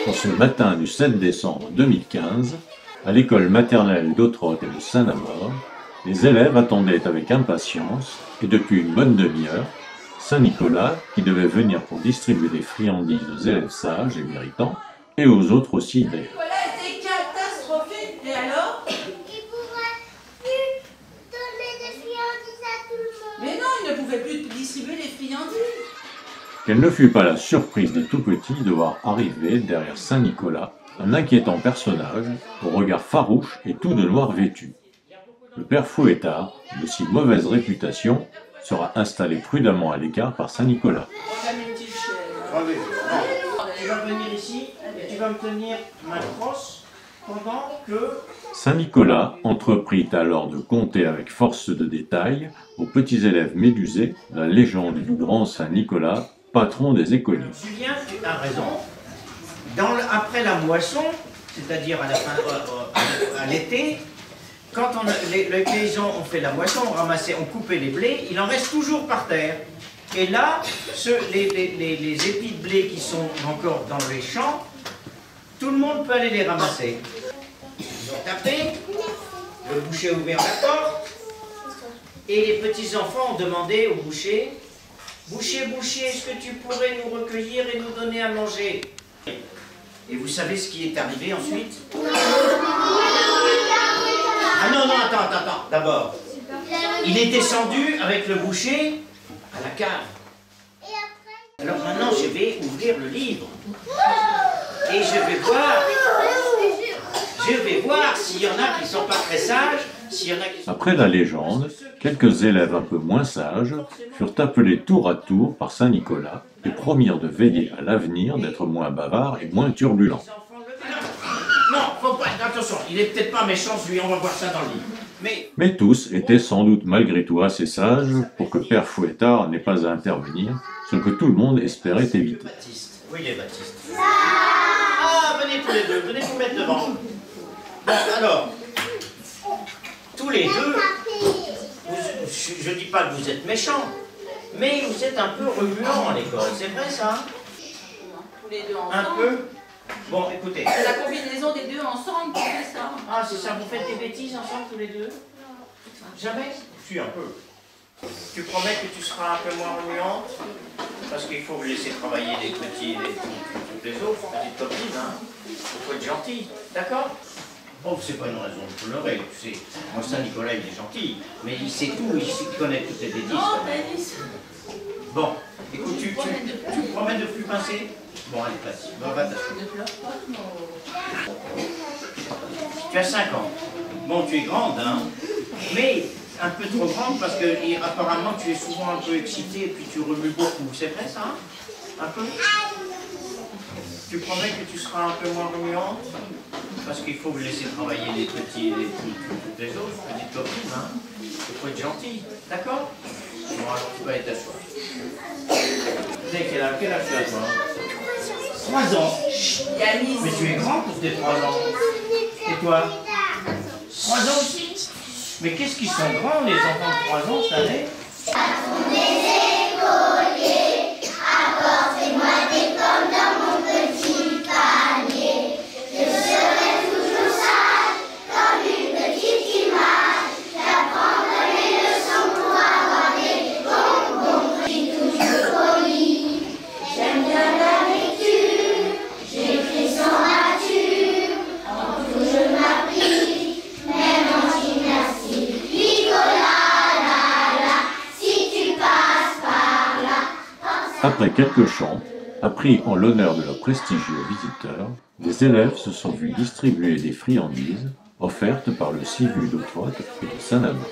En ce matin du 7 décembre 2015, à l'école maternelle d'Autrotte et de Saint-Namor, les élèves attendaient avec impatience, et depuis une bonne demi-heure, Saint-Nicolas, qui devait venir pour distribuer des friandises aux élèves sages et méritants, et aux autres aussi d'ailleurs. Nicolas était catastrophique, et alors? Il pourrait plus donner des friandises à tout le monde. Mais non, il ne pouvait plus distribuer les friandises. Quelle ne fut pas la surprise des tout-petits de voir arriver derrière Saint-Nicolas un inquiétant personnage au regard farouche et tout de noir vêtu. Le père Fouettard, d'aussi mauvaise réputation, sera installé prudemment à l'écart par Saint-Nicolas. On a mis une petite chaise. Allez, tu vas venir ici et tu vas me tenir ma crosse pendant que... Saint-Nicolas entreprit alors de conter avec force de détail aux petits élèves médusés la légende du grand Saint-Nicolas, patron des écoliers. Julien, tu as raison. Après la moisson, c'est-à-dire à la fin, à l'été, quand les paysans ont fait la moisson, on coupait les blés, il en reste toujours par terre. Et là, les épis de blé qui sont encore dans les champs, tout le monde peut aller les ramasser. Ils ont tapé, le boucher a ouvert la porte, et les petits-enfants ont demandé au boucher, « Boucher, boucher, est-ce que tu pourrais nous recueillir et nous donner à manger ?» Et vous savez ce qui est arrivé ensuite? Ah non, non, attends, d'abord. Il est descendu avec le boucher à la cave. Alors maintenant, je vais ouvrir le livre. Et je vais voir s'il y en a qui ne sont pas très sages, s'il y en a qui sont... Après la légende, quelques élèves un peu moins sages furent appelés tour à tour par Saint-Nicolas et promirent de veiller à l'avenir d'être moins bavards et moins turbulents. Non, faut pas, attention, il est peut-être pas méchant celui, on va voir ça dans le livre. Mais tous étaient sans doute malgré tout assez sages pour que père Fouettard n'ait pas à intervenir, ce que tout le monde espérait éviter. Baptiste, où il est Baptiste? Ah, venez tous les deux, venez vous mettre devant. Bon, alors, tous les deux, je ne dis pas que vous êtes méchants, mais vous êtes un peu remuants à l'école, c'est vrai ça? Tous les deux ensemble. Un peu? Bon, écoutez. C'est la combinaison des deux ensemble qui fait ça. Ah, c'est ça, vous faites des bêtises ensemble tous les deux? Jamais? Si, un peu. Tu promets que tu seras un peu moins remuante? Parce qu'il faut laisser travailler les petits, toutes les autres, petites copines, hein? Il faut être gentil, d'accord? Oh, c'est pas une raison de pleurer, tu sais. Moi, Saint-Nicolas, il est gentil, mais il sait tout, il connaît toutes les bêtises. Non, Denis. Bon, écoute, tu promets de plus pincer? Bon, allez, passe. Bon, va t'asseoir. Ne pleure pas, non. Tu as 5 ans. Bon, tu es grande, hein, mais un peu trop grande parce que apparemment tu es souvent un peu excitée et puis tu remues beaucoup. C'est vrai ça, hein? Un peu? Tu promets que tu seras un peu moins remuante? Parce qu'il faut laisser travailler les petits, toutes les autres, petites copines, hein? Il faut être gentil, d'accord? Bon, alors tu vas aller t'asseoir. Quel âge tu as, toi? 3 ans. Yanis. Mais tu es grand pour tes 3 ans. Et toi? 3 ans aussi? Mais qu'est-ce qu'ils sont grands, les enfants de 3 ans, cette année? Apportez-moi des pommes dans mon petit panier. Je serai toujours sage, comme une petite image. J'apprendrai les leçons pour avoir des bonbons. Je suis toujours polie. J'aime bien la lecture. J'écris sans rature. En tout je m'applique, même en gymnastique. Nicolas, là, là, si tu passes par là. Après quelques chants, appris en l'honneur de leurs prestigieux visiteurs, les élèves se sont vus distribuer des friandises offertes par le CIVU d'Autrotte et de Saint-Namor.